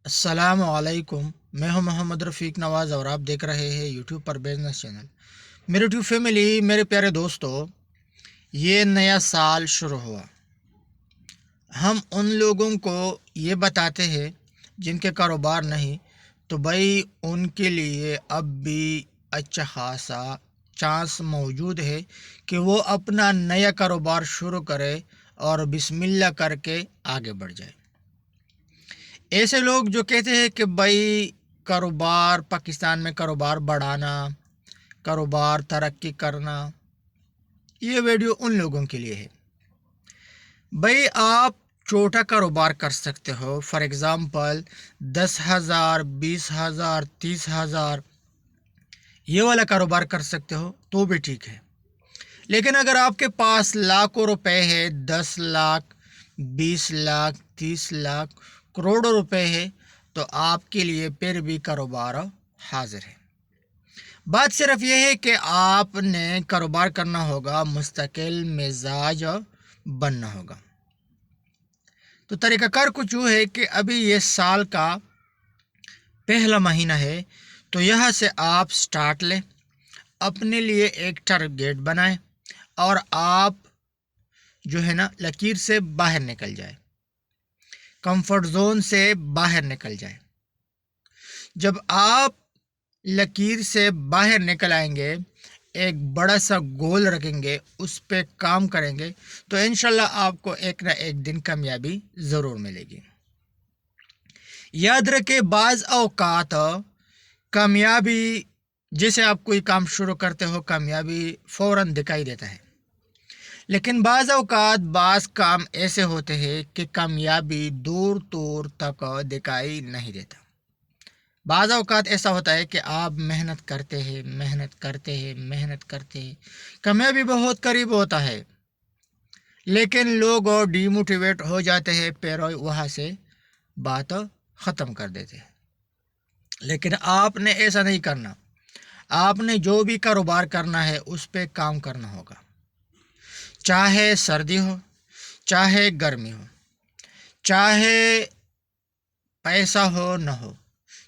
السلام علیکم۔ میں ہوں محمد رفیق نواز اور آپ دیکھ رہے ہیں یوٹیوب پر بزنس چینل۔ میری یوٹیوب فیملی، میرے پیارے دوستو، یہ نیا سال شروع ہوا۔ ہم ان لوگوں کو یہ بتاتے ہیں جن کے کاروبار نہیں، تو بھائی ان کے لیے اب بھی اچھا خاصا چانس موجود ہے کہ وہ اپنا نیا کاروبار شروع کرے اور بسم اللہ کر کے آگے بڑھ جائے۔ ایسے لوگ جو کہتے ہیں کہ بھائی کاروبار، پاکستان میں کاروبار بڑھانا، کاروبار ترقی کرنا، یہ ویڈیو ان لوگوں کے لیے ہے۔ بھائی آپ چھوٹا کاروبار کر سکتے ہو، فار ایگزامپل 10,000، 20,000، 30,000، یہ والا کاروبار کر سکتے ہو تو بھی ٹھیک ہے۔ لیکن اگر آپ کے پاس لاکھوں روپے ہے، 10 لاکھ، 20 لاکھ، 30 لاکھ، کروڑوں روپے ہے، تو آپ کے لیے پھر بھی کاروبار حاضر ہے۔ بات صرف یہ ہے کہ آپ نے کاروبار کرنا ہوگا، مستقل مزاج بننا ہوگا۔ تو طریقہ کار کچھ یوں ہے کہ ابھی یہ سال کا پہلا مہینہ ہے، تو یہاں سے آپ سٹارٹ لیں، اپنے لیے ایک ٹارگیٹ بنائیں اور آپ جو ہے نا لکیر سے باہر نکل جائے، کمفرٹ زون سے باہر نکل جائے۔ جب آپ لکیر سے باہر نکل آئیں گے، ایک بڑا سا گول رکھیں گے، اس پہ کام کریں گے، تو انشاءاللہ آپ کو ایک نہ ایک دن کامیابی ضرور ملے گی۔ یاد رکھیں، بعض اوقات کامیابی، جیسے آپ کوئی کام شروع کرتے ہو کامیابی فوراً دکھائی دیتا ہے، لیکن بعض اوقات بعض کام ایسے ہوتے ہیں کہ کامیابی دور دور تک دکھائی نہیں دیتا۔ بعض اوقات ایسا ہوتا ہے کہ آپ محنت کرتے ہیں، محنت کرتے ہیں، محنت کرتے ہیں، کامیابی بہت قریب ہوتا ہے، لیکن لوگ ڈی موٹیویٹ ہو جاتے ہیں، پھر وہاں سے بات ختم کر دیتے ہیں۔ لیکن آپ نے ایسا نہیں کرنا۔ آپ نے جو بھی کاروبار کرنا ہے اس پہ کام کرنا ہوگا، چاہے سردی ہو، چاہے گرمی ہو، چاہے پیسہ ہو نہ ہو،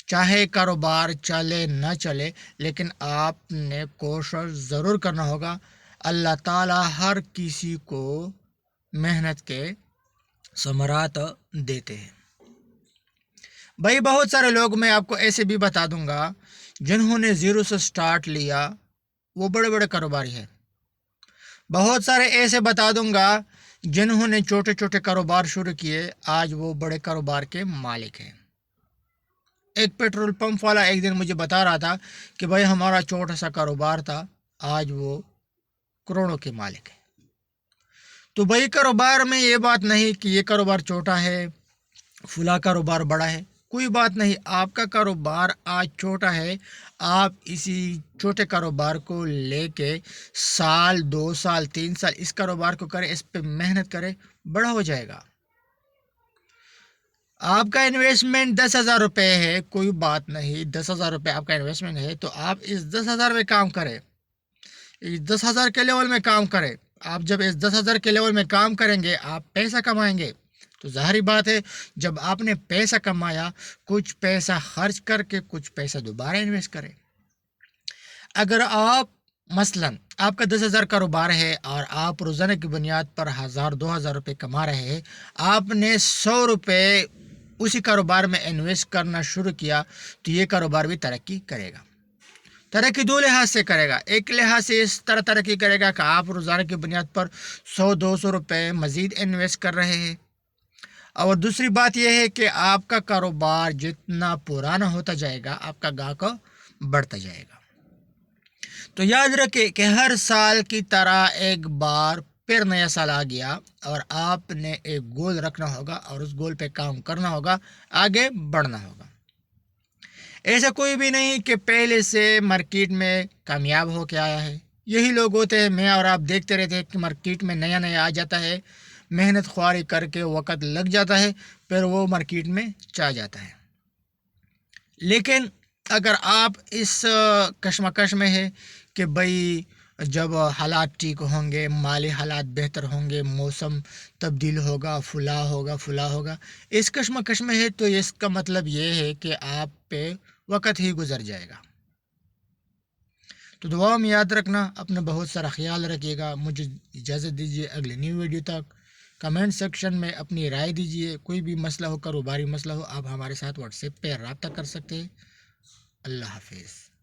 چاہے کاروبار چلے نہ چلے، لیکن آپ نے کوشش ضرور کرنا ہوگا۔ اللہ تعالیٰ ہر کسی کو محنت کے ثمرات دیتے ہیں۔ بھائی بہت سارے لوگ، میں آپ کو ایسے بھی بتا دوں گا، جنہوں نے زیرو سے سٹارٹ لیا وہ بڑے بڑے کاروباری ہیں۔ بہت سارے ایسے بتا دوں گا جنہوں نے چھوٹے چھوٹے کاروبار شروع کیے، آج وہ بڑے کاروبار کے مالک ہیں۔ ایک پیٹرول پمپ والا ایک دن مجھے بتا رہا تھا کہ بھائی ہمارا چھوٹا سا کاروبار تھا، آج وہ کروڑوں کے مالک ہے۔ تو بھائی کاروبار میں یہ بات نہیں کہ یہ کاروبار چھوٹا ہے، فلاں کاروبار بڑا ہے، کوئی بات نہیں۔ آپ کا کاروبار آج چھوٹا ہے، آپ اسی چھوٹے کاروبار کو لے کے سال، 2 سال، 3 سال اس کاروبار کو کریں، اس پہ محنت کریں، بڑا ہو جائے گا۔ آپ کا انویسٹمنٹ 10,000 روپے ہے، کوئی بات نہیں، 10,000 روپے آپ کا انویسٹمنٹ ہے، تو آپ اس 10,000 میں کام کریں، اس 10,000 کے لیول میں کام کریں۔ آپ جب اس 10,000 کے لیول میں کام کریں گے، آپ پیسہ کمائیں گے، تو ظاہری بات ہے جب آپ نے پیسہ کمایا، کچھ پیسہ خرچ کر کے کچھ پیسہ دوبارہ انویسٹ کریں۔ اگر آپ مثلا آپ کا 10,000 کاروبار ہے اور آپ روزانہ کی بنیاد پر 1,000 2,000 روپے کما رہے ہیں، آپ نے 100 روپے اسی کاروبار میں انویسٹ کرنا شروع کیا، تو یہ کاروبار بھی ترقی کرے گا۔ ترقی دو لحاظ سے کرے گا۔ ایک لحاظ سے اس طرح ترقی کرے گا کہ آپ روزانہ کی بنیاد پر 100 200 روپے مزید انویسٹ کر رہے ہیں، اور دوسری بات یہ ہے کہ آپ کا کاروبار جتنا پرانا ہوتا جائے گا، آپ کا گاہک بڑھتا جائے گا۔ تو یاد رکھیں کہ ہر سال کی طرح ایک بار پھر نیا سال آ گیا، اور آپ نے ایک گول رکھنا ہوگا اور اس گول پہ کام کرنا ہوگا، آگے بڑھنا ہوگا۔ ایسا کوئی بھی نہیں کہ پہلے سے مارکیٹ میں کامیاب ہو کے آیا ہے۔ یہی لوگ ہوتے ہیں، میں اور آپ دیکھتے رہتے ہیں کہ مارکیٹ میں نیا نیا آ جاتا ہے، محنت خواری کر کے وقت لگ جاتا ہے، پھر وہ مارکیٹ میں چا جاتا ہے۔ لیکن اگر آپ اس کشمکش میں ہے کہ بھائی جب حالات ٹھیک ہوں گے، مالی حالات بہتر ہوں گے، موسم تبدیل ہوگا، فلاں ہوگا، اس کشمکش میں ہے تو اس کا مطلب یہ ہے کہ آپ پہ وقت ہی گزر جائے گا۔ تو دعا میں یاد رکھنا، اپنا بہت سارا خیال رکھیے گا۔ مجھے اجازت دیجیے، اگلی نیو ویڈیو تک کمنٹ سیکشن میں اپنی رائے دیجیے۔ کوئی بھی مسئلہ ہو، کاروباری مسئلہ ہو، آپ ہمارے ساتھ واٹس ایپ پہ رابطہ کر سکتے ہیں۔ اللہ حافظ۔